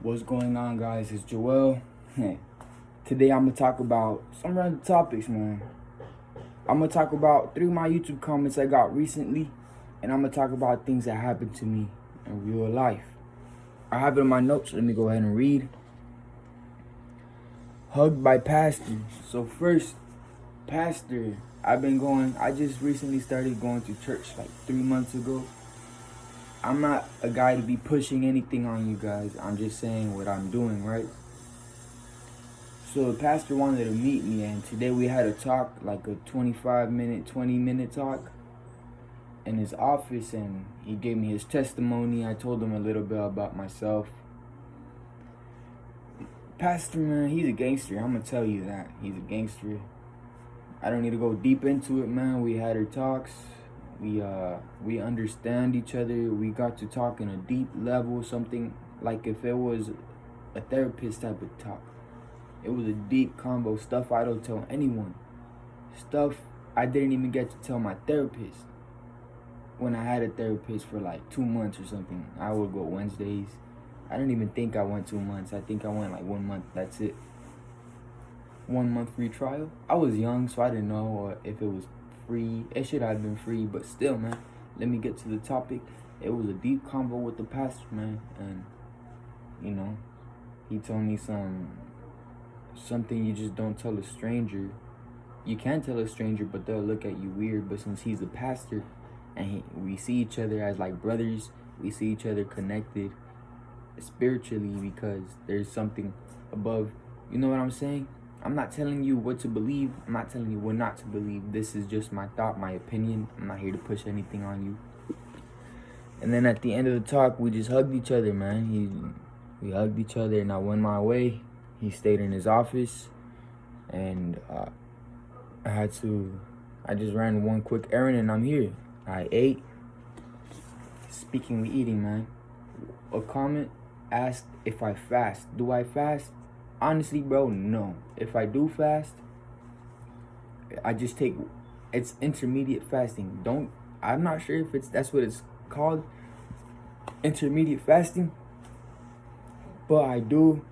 What's going on, guys? It's Joel. Today I'm gonna talk about some random topics, man. I'm gonna talk about 3 of my YouTube comments I got recently, and I'm gonna talk about things that happened to me in real life. I have it in my notes. Let me go ahead and read. Hugged by pastor. So first, pastor. I just recently started going to church like 3 months ago. I'm not a guy to be pushing anything on you guys. I'm just saying what I'm doing, right? So the pastor wanted to meet me, and today we had a talk, like a 25-minute, 20-minute talk in his office, and he gave me his testimony. I told him a little bit about myself. Pastor, man, he's a gangster. I'm gonna tell you that. He's a gangster. I don't need to go deep into it, man. We had our talks. We understand each other. We got to talk in a deep level, something like if it was a therapist type of talk. It was a deep combo, stuff I don't tell anyone. Stuff I didn't even get to tell my therapist. When I had a therapist for like 2 months or something, I would go Wednesdays. I don't even think I went 2 months. I think I went like 1 month, that's it. 1 month free trial. I was young, so I didn't know if it was free. It should have been free, but still, man. Let me get to the topic. It was a deep combo with the pastor, man. And, he told me something you just don't tell a stranger. You can tell a stranger, but they'll look at you weird. But since he's a pastor and we see each other as like brothers, we see each other connected spiritually because there's something above. You know what I'm saying? I'm not telling you what to believe. I'm not telling you what not to believe. This is just my thought, my opinion. I'm not here to push anything on you. And then at the end of the talk, we just hugged each other, man. We hugged each other, and I went my way. He stayed in his office, and I just ran one quick errand, and I'm here. I ate. Speaking of eating, man, a comment asked if I fast. Do I fast? Honestly, bro, no. If I do fast, I just it's intermediate fasting. I'm not sure if that's what it's called, intermediate fasting, but I do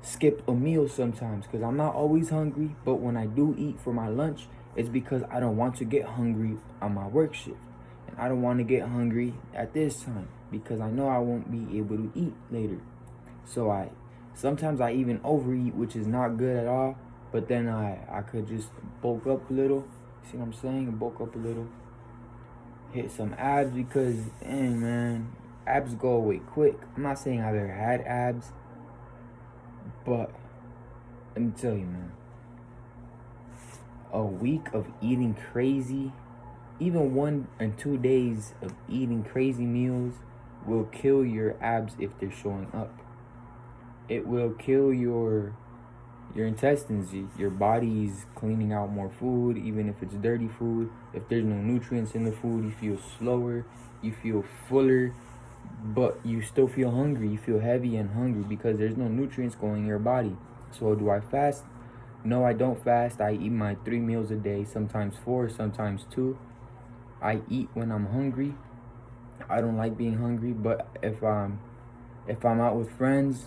skip a meal sometimes because I'm not always hungry. But when I do eat for my lunch, it's because I don't want to get hungry on my work shift, and I don't want to get hungry at this time because I know I won't be able to eat later. So sometimes I even overeat, which is not good at all. But then I could just bulk up a little. See what I'm saying? Bulk up a little. Hit some abs because, dang, man, abs go away quick. I'm not saying I've ever had abs, but let me tell you, man. A week of eating crazy, even 1 and 2 days of eating crazy meals will kill your abs if they're showing up. It will kill your intestines. Your body's cleaning out more food, even if it's dirty food. If there's no nutrients in the food, you feel slower, you feel fuller, but you still feel hungry. You feel heavy and hungry because there's no nutrients going in your body. So do I fast? No, I don't fast. I eat my 3 meals a day, sometimes 4, sometimes 2. I eat when I'm hungry. I don't like being hungry, but if I'm out with friends,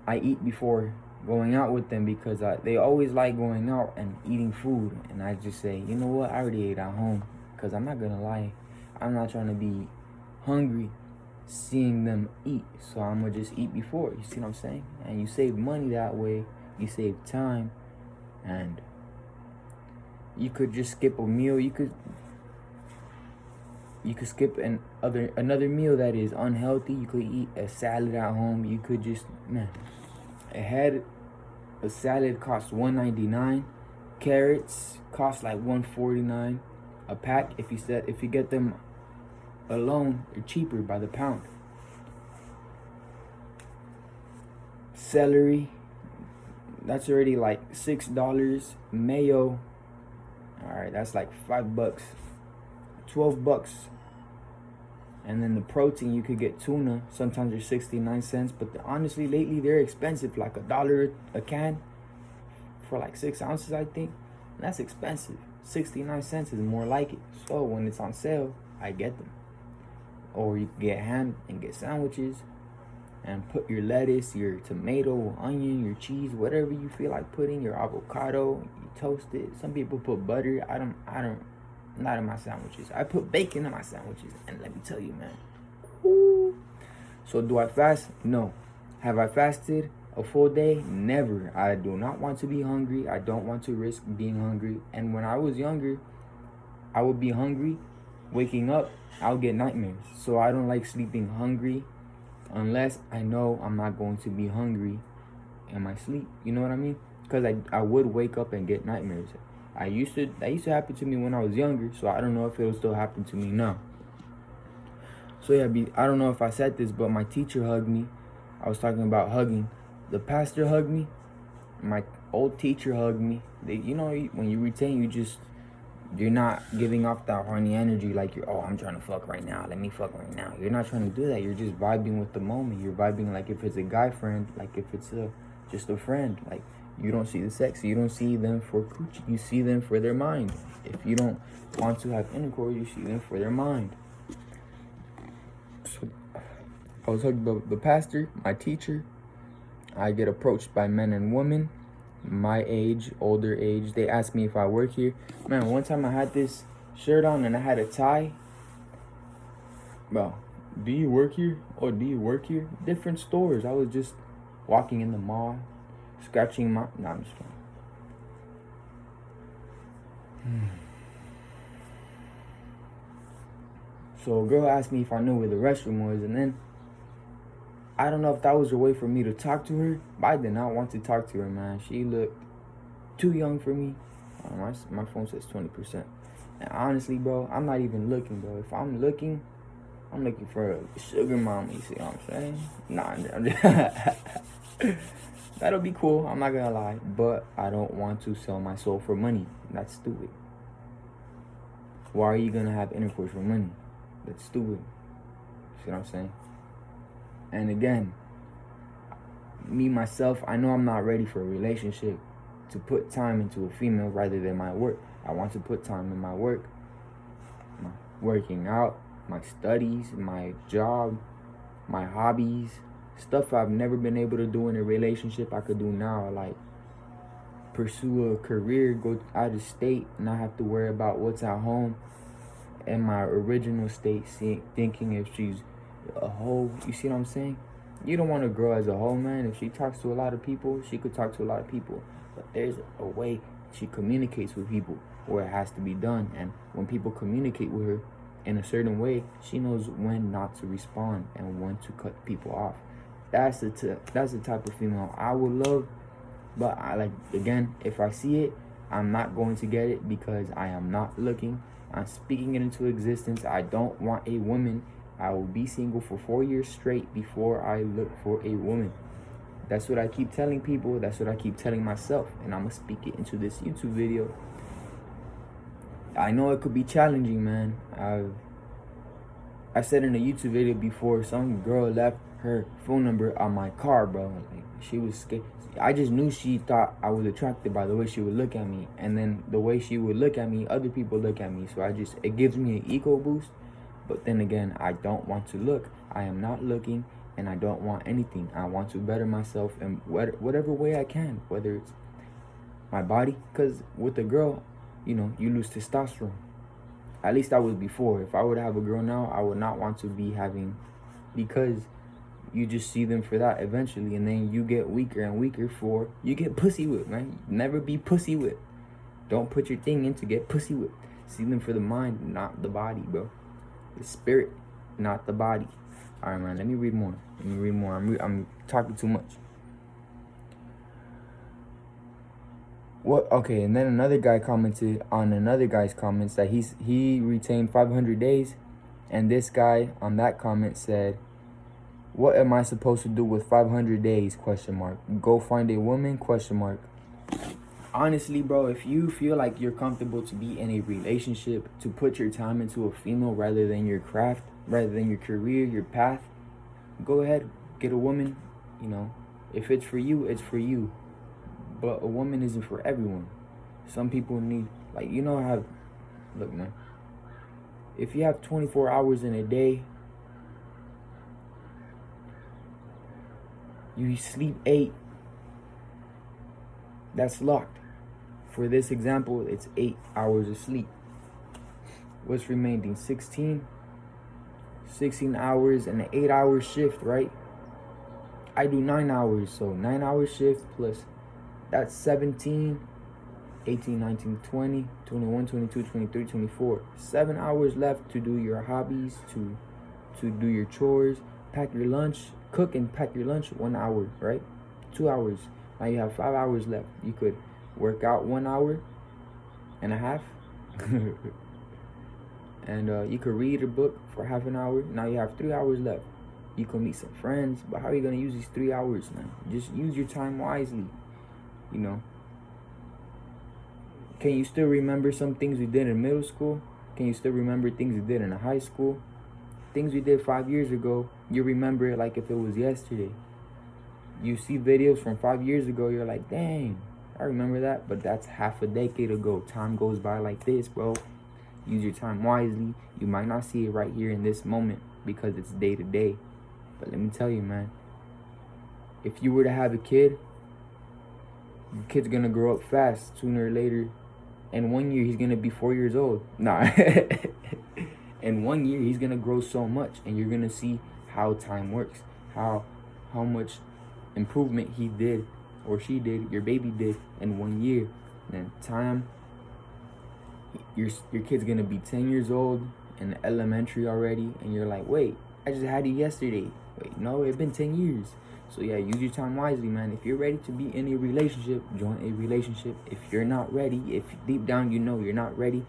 I eat before going out with them because they always like going out and eating food. And I just say, you know what? I already ate at home because I'm not going to lie. I'm not trying to be hungry seeing them eat. So I'm going to just eat before. You see what I'm saying? And you save money that way. You save time. And you could just skip a meal. You could skip another meal that is unhealthy. You could eat a salad at home. You could just, man, a salad costs $1.99. Carrots cost like $1.49 a pack. If you get them alone, they're cheaper by the pound. Celery, that's already like $6. Mayo, all right, that's like $5, $12. And then the protein, you could get tuna. Sometimes they're 69 cents, but honestly, lately they're expensive, like $1 a can for like 6 ounces, I think. And that's expensive. 69 cents is more like it. So when it's on sale, I get them. Or you can get ham and get sandwiches. and put your lettuce, your tomato, onion, your cheese, whatever you feel like putting, your avocado, you toast it. Some people put butter. I don't, not in my sandwiches. I put bacon in my sandwiches, and let me tell you, man. Woo. So do I fast? No. Have I fasted a full day? Never. I do not want to be hungry. I don't want to risk being hungry. And when I was younger, I would be hungry, waking up, I'll get nightmares. So I don't like sleeping hungry unless I know I'm not going to be hungry in my sleep. You know what I mean? Because I would wake up and get nightmares. That used to happen to me when I was younger, so I don't know if it'll still happen to me now. So yeah, I don't know if I said this, but my teacher hugged me. I was talking about hugging. The pastor hugged me. My old teacher hugged me. You know, when you retain, you're not giving off that horny energy like I'm trying to fuck right now. Let me fuck right now. You're not trying to do that. You're just vibing with the moment. You're vibing like if it's a guy friend, like if it's just a friend. Like you don't see the sex. You don't see them for coochie. You see them for their mind. If you don't want to have intercourse, you see them for their mind. So I was talking about the pastor, my teacher. I get approached by men and women my age, older age. They asked me if I work here. Man, one time I had this shirt on and I had a tie. Bro, do you work here? Or do you work here? Different stores. I was just walking in the mall, scratching my... Nah, I'm just kidding. So a girl asked me if I knew where the restroom was, and then I don't know if that was a way for me to talk to her, but I did not want to talk to her, man. She looked too young for me. My phone says 20%. And honestly, bro, I'm not even looking, bro. If I'm looking for a sugar mama, you see what I'm saying? Nah, that'll be cool, I'm not gonna lie. But I don't want to sell my soul for money. That's stupid. Why are you gonna have intercourse for money? That's stupid. See what I'm saying? And again, me, myself, I know I'm not ready for a relationship to put time into a female rather than my work. I want to put time in my work, my working out, my studies, my job, my hobbies, stuff I've never been able to do in a relationship I could do now, like pursue a career, go out of state, not have to worry about what's at home. In my original state, thinking if she's a hoe, you see what I'm saying? You don't want to grow as a hoe, man. If she talks to a lot of people, she could talk to a lot of people. But there's a way she communicates with people where it has to be done. And when people communicate with her in a certain way, she knows when not to respond and when to cut people off. That's the type of female I would love. But again, if I see it, I'm not going to get it because I am not looking. I'm speaking it into existence. I don't want a woman. I will be single for 4 years straight before I look for a woman. That's what I keep telling people. That's what I keep telling myself. And I'm going to speak it into this YouTube video. I know it could be challenging, man. I said in a YouTube video before, some girl left her phone number on my car, bro. Like, she was scared. I just knew she thought I was attracted by the way she would look at me. And then the way she would look at me, other people look at me. So it gives me an ego boost. But then again, I don't want to look. I am not looking, and I don't want anything. I want to better myself in whatever way I can, whether it's my body. Because with a girl, you lose testosterone. At least I was before. If I were to have a girl now, I would not want to be having, because you just see them for that eventually, and then you get weaker and weaker you get pussy whipped, man. Never be pussy whipped. Don't put your thing in to get pussy whipped. See them for the mind, not the body, bro. The spirit, not the body. All right, man. Let me read more. I'm talking too much. What? Okay, and then another guy commented on another guy's comments that he retained 500 days, and this guy on that comment said, "What am I supposed to do with 500 days? ? Go find a woman? ? Honestly, bro, if you feel like you're comfortable to be in a relationship, to put your time into a female rather than your craft, rather than your career, your path, go ahead, get a woman. If it's for you, it's for you. But a woman isn't for everyone. Some people need, look, man, if you have 24 hours in a day, You sleep 8. That's locked. For this example, it's 8 hours of sleep. What's remaining? 16 hours and an 8-hour shift, right? I do 9 hours, so 9-hour shift plus that's 17, 18, 19, 20, 21, 22, 23, 24. 7 hours left to do your hobbies, to do your chores, pack your lunch, cook and pack your lunch. 1 hour, right? 2 hours. Now you have 5 hours left. You could work out 1 hour and a half. And you could read a book for half an hour. Now you have 3 hours left. You can meet some friends, but how are you gonna use these 3 hours, man? Just use your time wisely, you know. Can you still remember some things we did in middle school? Can you still remember things we did in high school? Things we did 5 years ago, you remember it like if it was yesterday. You see videos from 5 years ago, you're like, dang, I remember that, but that's half a decade ago. Time goes by like this, bro. Use your time wisely. You might not see it right here in this moment because it's day to day. But let me tell you, man, if you were to have a kid, your kid's gonna grow up fast sooner or later. In 1 year, he's gonna be 4 years old. Nah. In 1 year, he's gonna grow so much, and you're gonna see how time works, how much improvement he did or she did, your baby did in 1 year. And then time, your kid's gonna be 10 years old in elementary already, and you're like, wait, I just had you yesterday. Wait, no, it's been 10 years. So yeah, use your time wisely, man. If you're ready to be in a relationship, join a relationship. If you're not ready, if deep down you know you're not ready,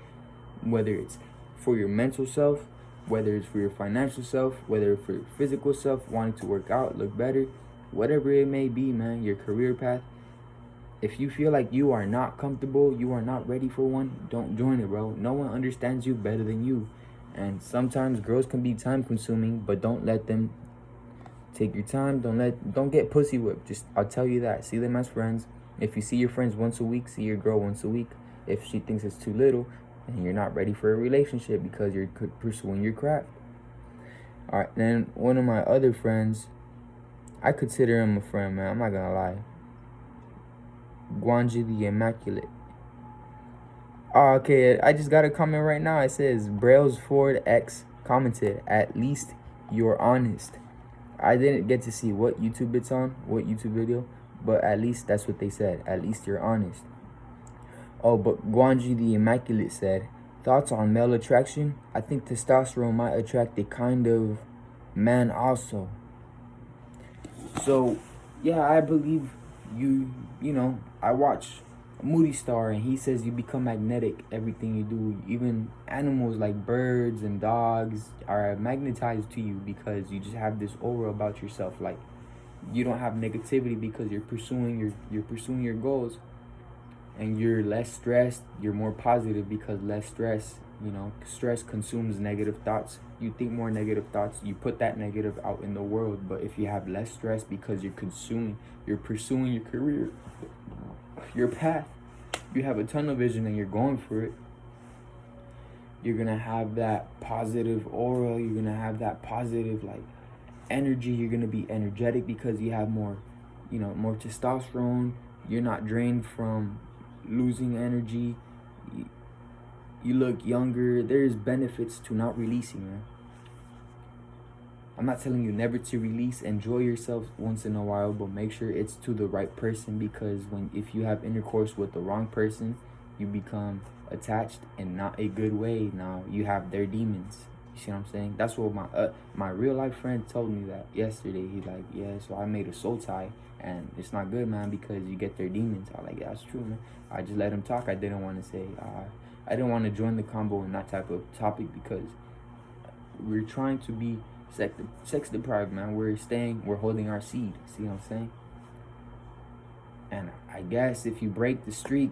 whether it's for your mental self, whether it's for your financial self, whether it's for your physical self, wanting to work out, look better, whatever it may be, man, your career path, if you feel like you are not comfortable, you are not ready for one, don't join it, bro. No one understands you better than you. And sometimes girls can be time consuming, but don't let them. Take your time. Don't get pussy whipped. Just, I'll tell you that. See them as friends. If you see your friends once a week, see your girl once a week. If she thinks it's too little, then you're not ready for a relationship because you're pursuing your craft. All right, then one of my other friends, I consider him a friend, man. I'm not gonna lie. Gwanji the Immaculate. Oh, okay, I just got a comment right now. It says, Brailsford X commented, at least you're honest. I didn't get to see what YouTube it's on, what YouTube video, but at least that's what they said. At least you're honest. Oh, but Gwanji the Immaculate said, thoughts on male attraction? I think testosterone might attract a kind of man also. So, yeah, I believe you know, I watch Moody Star, and he says you become magnetic, everything you do. Even animals like birds and dogs are magnetized to you because you just have this aura about yourself. Like, you don't have negativity because you're pursuing your goals, and you're less stressed. You're more positive because less stress. You know, stress consumes negative thoughts. You think more negative thoughts, you put that negative out in the world. But if you have less stress because you're pursuing your career, your path, you have a tunnel vision and you're going for it, you're gonna have that positive aura. You're gonna have that positive like energy. You're gonna be energetic because you have more testosterone. You're not drained from losing energy. You look younger. There's benefits to not releasing, man. I'm not telling you never to release. Enjoy yourself once in a while, but make sure it's to the right person, because if you have intercourse with the wrong person, you become attached in not a good way. Now you have their demons. You see what I'm saying? That's what my real life friend told me that yesterday. He's like, yeah, so I made a soul tie, and it's not good, man, because you get their demons. I was like, yeah, that's true, man. I just let him talk. I didn't want to say, I didn't want to join the combo in that type of topic because we're trying to be sex deprived, man. We're holding our seed. See what I'm saying? And I guess if you break the streak,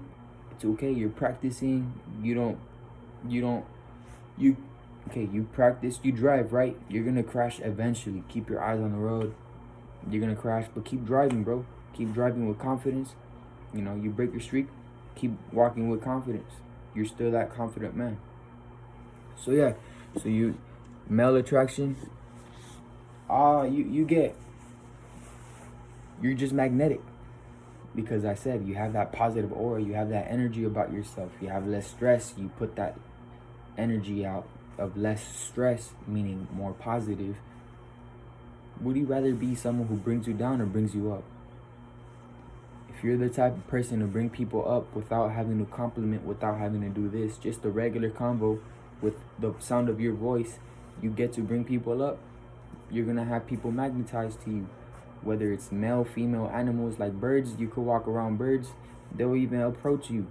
it's okay. You're practicing. You practice, you drive, right? You're gonna crash eventually. Keep your eyes on the road. You're gonna crash, but keep driving, bro. Keep driving with confidence. You know, you break your streak, keep walking with confidence. You're still that confident man. So yeah, male attraction. You get you're just magnetic. Because I said, you have that positive aura, you have that energy about yourself, you have less stress, you put that energy out of less stress, meaning more positive. Would you rather be someone who brings you down or brings you up? If you're the type of person to bring people up without having to compliment, without having to do this, just a regular convo with the sound of your voice, you get to bring people up, you're gonna have people magnetized to you. Whether it's male, female, animals like birds, you could walk around birds, they'll even approach you.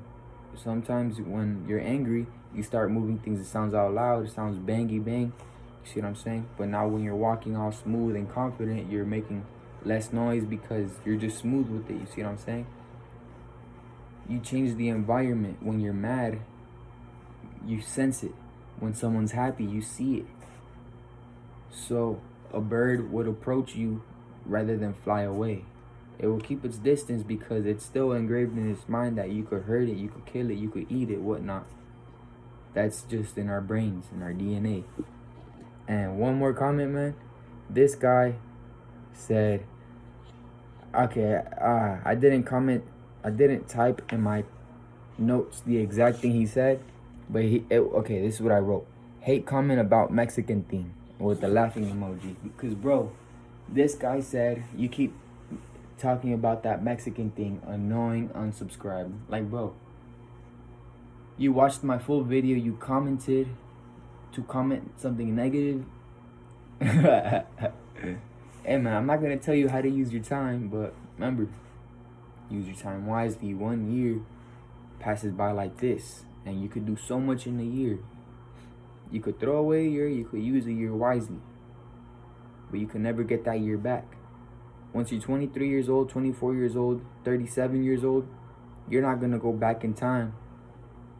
Sometimes when you're angry, you start moving things, it sounds out loud, it sounds bangy bang. You see what I'm saying? But now when you're walking all smooth and confident, you're making less noise because you're just smooth with it. You see what I'm saying? You change the environment. When you're mad, you sense it. When someone's happy, you see it. So a bird would approach you rather than fly away. It will keep its distance because it's still engraved in its mind that you could hurt it, you could kill it, you could eat it, whatnot. That's just in our brains, in our DNA. And one more comment, man. This guy said, okay, I didn't type in my notes the exact thing he said, but okay, this is what I wrote. Hate comment about Mexican theme with the laughing emoji. Because, bro, this guy said, you keep talking about that Mexican thing, annoying, unsubscribe. Like, bro, you watched my full video, you commented to comment something negative. Hey, man, I'm not going to tell you how to use your time, but remember, use your time wisely. 1 year passes by like this, and you could do so much in a year. You could throw away a year, you could use a year wisely, but you can never get that year back. Once you're 23 years old, 24 years old, 37 years old, you're not gonna go back in time.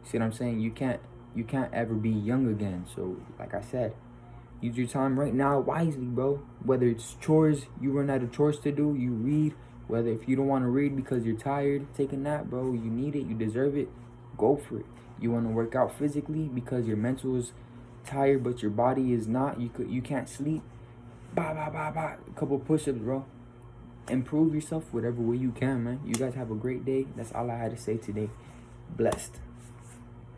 See what I'm saying? You can't ever be young again. So, like I said, use your time right now wisely, bro. Whether it's chores, you run out of chores to do, you read. Whether if you don't want to read because you're tired, take a nap, bro. You need it, you deserve it, go for it. You want to work out physically because your mental is tired but your body is not, you can't sleep, a couple push-ups, bro. Improve yourself whatever way you can, man. You guys have a great day. That's all I had to say today. Blessed.